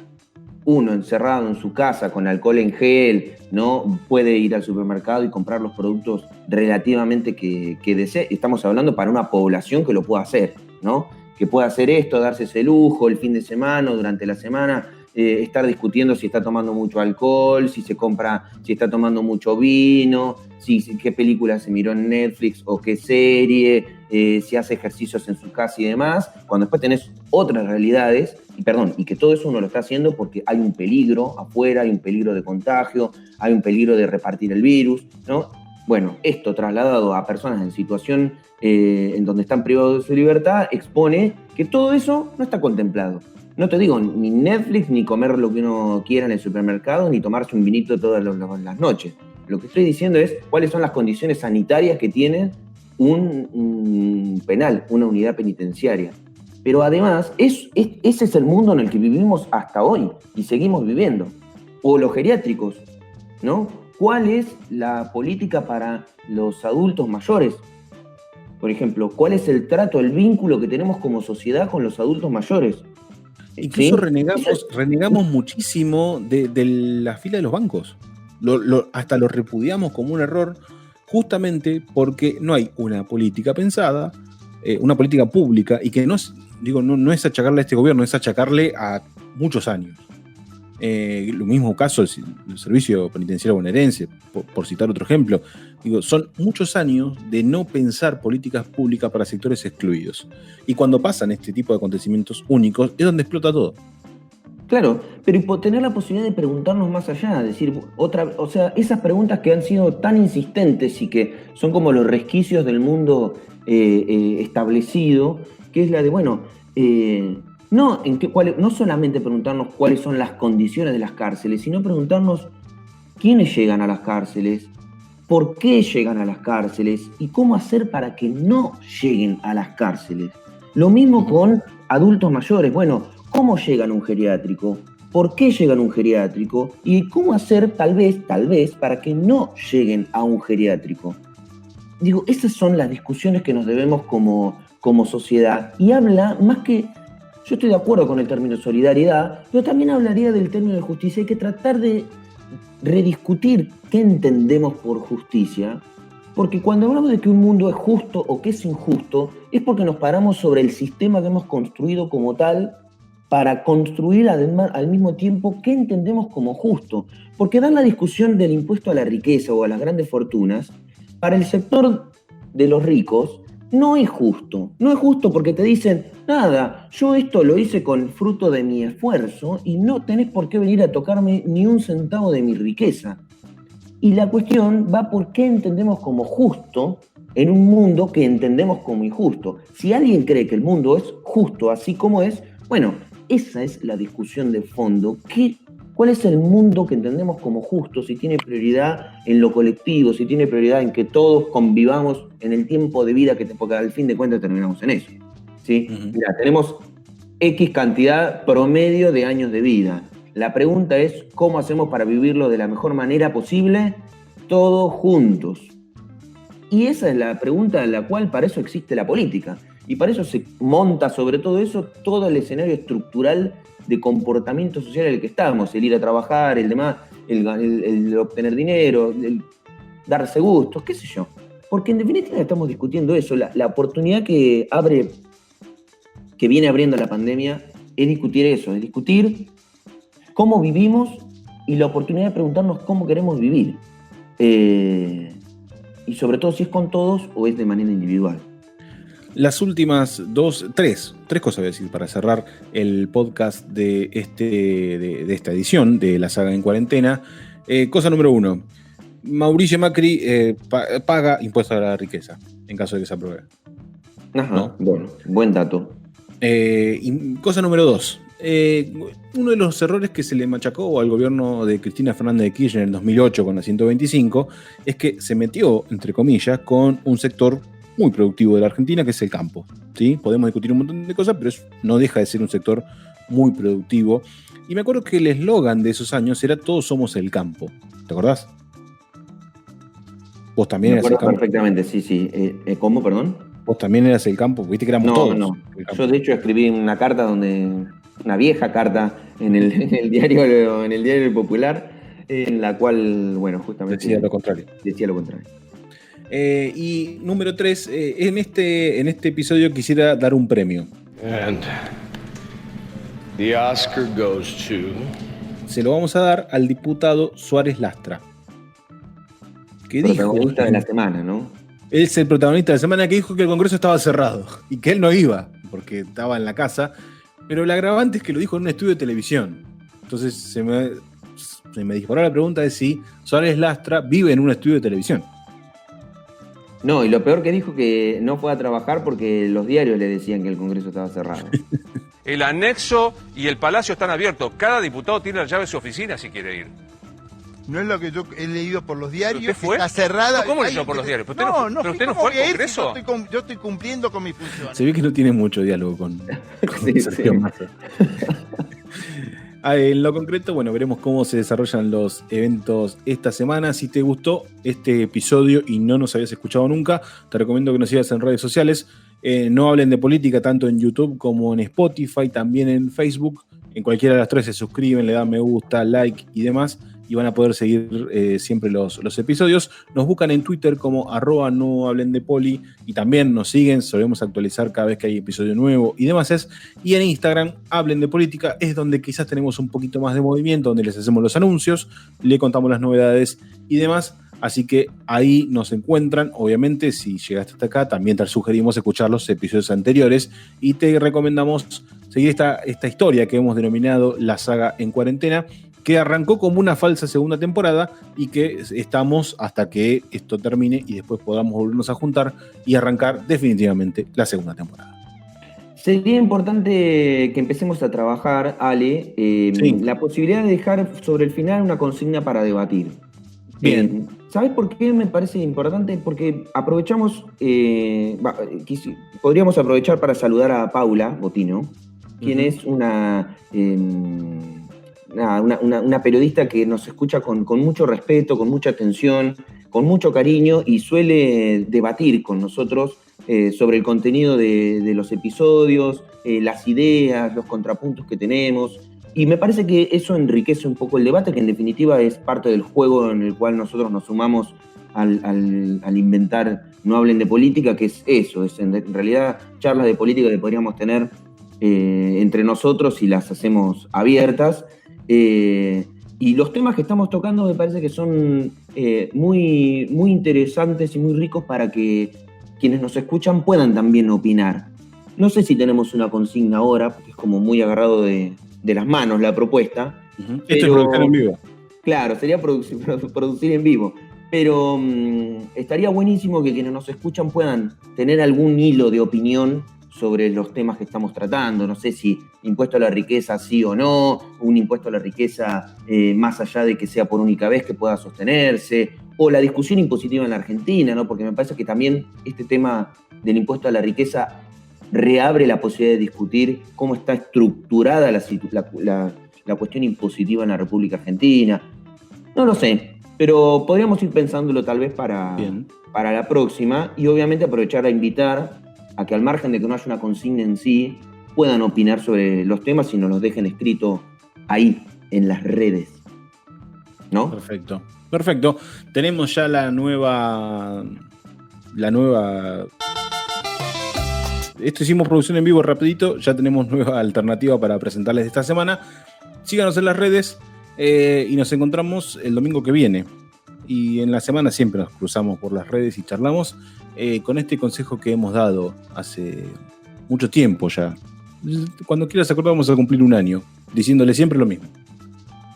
uno encerrado en su casa con alcohol en gel, no puede ir al supermercado y comprar los productos relativamente que desee. Estamos hablando para una población que lo pueda hacer, ¿no? Que pueda hacer esto, darse ese lujo el fin de semana o durante la semana, estar discutiendo si está tomando mucho alcohol, si está tomando mucho vino, qué película se miró en Netflix o qué serie, si hace ejercicios en su casa y demás, cuando después tenés otras realidades, y que todo eso uno lo está haciendo porque hay un peligro afuera, hay un peligro de contagio, hay un peligro de repartir el virus, ¿no? Bueno, esto trasladado a personas en situación en donde están privados de su libertad expone que todo eso no está contemplado. No te digo ni Netflix, ni comer lo que uno quiera en el supermercado, ni tomarse un vinito todas las noches. Lo que estoy diciendo es cuáles son las condiciones sanitarias que tiene un penal, una unidad penitenciaria. Pero además, ese es el mundo en el que vivimos hasta hoy y seguimos viviendo. O los geriátricos, ¿no? ¿Cuál es la política para los adultos mayores? Por ejemplo, ¿cuál es el trato, el vínculo que tenemos como sociedad con los adultos mayores? Incluso renegamos muchísimo de la fila de los bancos. Hasta lo repudiamos como un error, justamente porque no hay una política pensada, una política pública, y que no es achacarle a este gobierno, es achacarle a muchos años. Lo mismo caso el Servicio Penitenciario Bonaerense, por citar otro ejemplo. Son muchos años de no pensar políticas públicas para sectores excluidos. Y cuando pasan este tipo de acontecimientos únicos, es donde explota todo. Claro, pero tener la posibilidad de preguntarnos más allá, decir esas preguntas que han sido tan insistentes y que son como los resquicios del mundo establecido, que es la de, no solamente preguntarnos cuáles son las condiciones de las cárceles, sino preguntarnos quiénes llegan a las cárceles, por qué llegan a las cárceles y cómo hacer para que no lleguen a las cárceles. Lo mismo con adultos mayores. Bueno, ¿cómo llegan a un geriátrico? ¿Por qué llegan a un geriátrico? Y cómo hacer, tal vez, para que no lleguen a un geriátrico. Esas son las discusiones que nos debemos como sociedad. Y habla más que... Yo estoy de acuerdo con el término solidaridad, pero también hablaría del término de justicia. Hay que tratar de rediscutir qué entendemos por justicia, porque cuando hablamos de que un mundo es justo o que es injusto, es porque nos paramos sobre el sistema que hemos construido como tal para construir al mismo tiempo qué entendemos como justo. Porque dar la discusión del impuesto a la riqueza o a las grandes fortunas, para el sector de los ricos, no es justo. No es justo porque te dicen, nada, yo esto lo hice con fruto de mi esfuerzo y no tenés por qué venir a tocarme ni un centavo de mi riqueza. Y la cuestión va por qué entendemos como justo en un mundo que entendemos como injusto. Si alguien cree que el mundo es justo así como es, bueno, esa es la discusión de fondo. ¿Cuál es el mundo que entendemos como justo? Si tiene prioridad en lo colectivo, si tiene prioridad en que todos convivamos en el tiempo de vida, porque al fin de cuentas terminamos en eso. ¿Sí? Mira, tenemos X cantidad promedio de años de vida. La pregunta es, ¿cómo hacemos para vivirlo de la mejor manera posible? Todos juntos. Y esa es la pregunta en la cual para eso existe la política. Y para eso se monta sobre todo eso todo el escenario estructural de comportamiento social en el que estamos, el ir a trabajar, el demás, el obtener dinero, el darse gustos, qué sé yo. Porque en definitiva estamos discutiendo eso, la oportunidad que viene abriendo la pandemia es discutir eso, es discutir cómo vivimos y la oportunidad de preguntarnos cómo queremos vivir. Y sobre todo si es con todos o es de manera individual. Las últimas tres cosas voy a decir para cerrar el podcast de esta edición de La Saga en Cuarentena. Cosa número 1. Mauricio Macri paga impuestos a la riqueza, en caso de que se apruebe. Ajá, ¿no? Bueno, buen dato. Y cosa número 2. Uno de los errores que se le machacó al gobierno de Cristina Fernández de Kirchner en el 2008 con la 125 es que se metió, entre comillas, con un sector muy productivo de la Argentina, que es el campo. ¿Sí? Podemos discutir un montón de cosas, pero no deja de ser un sector muy productivo. Y me acuerdo que el eslogan de esos años era "Todos somos el campo". ¿Te acordás? Vos también eras el campo. Perfectamente, sí. ¿Cómo, perdón? Vos también eras el campo, viste que éramos todos. No. Yo de hecho escribí una carta una vieja carta en el diario El Popular, en la cual, bueno, justamente decía lo contrario. Y número 3, en este episodio quisiera dar un premio. And the Oscar goes to... Se lo vamos a dar al diputado Suárez Lastra. Protagonista de la semana, ¿no? Él es el protagonista de la semana, que dijo que el Congreso estaba cerrado y que él no iba porque estaba en la casa. Pero el agravante es que lo dijo en un estudio de televisión. Entonces se me disparó la pregunta de si Suárez Lastra vive en un estudio de televisión. No, y lo peor que dijo que no fue a trabajar porque los diarios le decían que el Congreso estaba cerrado. El anexo y el palacio están abiertos. Cada diputado tiene la llave de su oficina si quiere ir. No es lo que yo he leído por los diarios. ¿Usted fue? Está cerrada. ¿Cómo leyó por los diarios? ¿Pero usted no fue al Congreso? Yo estoy cumpliendo con mi función. Se ve que no tiene mucho diálogo con Sergio Massa. En lo concreto, bueno, veremos cómo se desarrollan los eventos esta semana. Si te gustó este episodio y no nos habías escuchado nunca, te recomiendo que nos sigas en redes sociales. No hablen de política tanto en YouTube como en Spotify, también en Facebook. En cualquiera de las tres se suscriben, le dan me gusta, like y demás, y van a poder seguir siempre los episodios. Nos buscan en Twitter como @nohablenDePoli y también nos siguen, solemos actualizar cada vez que hay episodio nuevo y demás. Y en Instagram, Hablen de Política, es donde quizás tenemos un poquito más de movimiento, donde les hacemos los anuncios, le contamos las novedades y demás. Así que ahí nos encuentran. Obviamente, si llegaste hasta acá, también te sugerimos escuchar los episodios anteriores y te recomendamos seguir esta historia que hemos denominado La Saga en Cuarentena, que arrancó como una falsa segunda temporada y que estamos hasta que esto termine y después podamos volvernos a juntar y arrancar definitivamente la segunda temporada. Sería importante que empecemos a trabajar, Ale, la posibilidad de dejar sobre el final una consigna para debatir. Bien. ¿Sabes por qué me parece importante? Porque aprovechamos, podríamos aprovechar para saludar a Paula Botino, quien es una periodista que nos escucha con mucho respeto, con mucha atención, con mucho cariño y suele debatir con nosotros sobre el contenido de los episodios, las ideas, los contrapuntos que tenemos. Y me parece que eso enriquece un poco el debate, que en definitiva es parte del juego en el cual nosotros nos sumamos al inventar No Hablen de Política, que es eso, es en realidad charlas de política que podríamos tener entre nosotros y las hacemos abiertas. Y los temas que estamos tocando me parece que son muy, muy interesantes y muy ricos para que quienes nos escuchan puedan también opinar. No sé si tenemos una consigna ahora, porque es como muy agarrado de las manos la propuesta. Esto es producir en vivo. Claro, sería producir en vivo. Pero estaría buenísimo que quienes nos escuchan puedan tener algún hilo de opinión sobre los temas que estamos tratando. No sé si impuesto a la riqueza sí o no, un impuesto a la riqueza más allá de que sea por única vez que pueda sostenerse, o la discusión impositiva en la Argentina, ¿no? Porque me parece que también este tema del impuesto a la riqueza reabre la posibilidad de discutir cómo está estructurada la cuestión impositiva en la República Argentina. No lo sé, pero podríamos ir pensándolo tal vez para la próxima y obviamente aprovechar a invitar a que al margen de que no haya una consigna en sí, puedan opinar sobre los temas y nos los dejen escrito ahí, en las redes. ¿No? Perfecto. Tenemos ya la nueva Esto hicimos producción en vivo rapidito, ya tenemos nueva alternativa para presentarles esta semana. Síganos en las redes y nos encontramos el domingo que viene. Y en la semana siempre nos cruzamos por las redes y charlamos con este consejo que hemos dado hace mucho tiempo ya. Cuando quieras acordar, vamos a cumplir un año, diciéndole siempre lo mismo.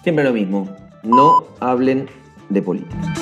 Siempre lo mismo. No hablen de política.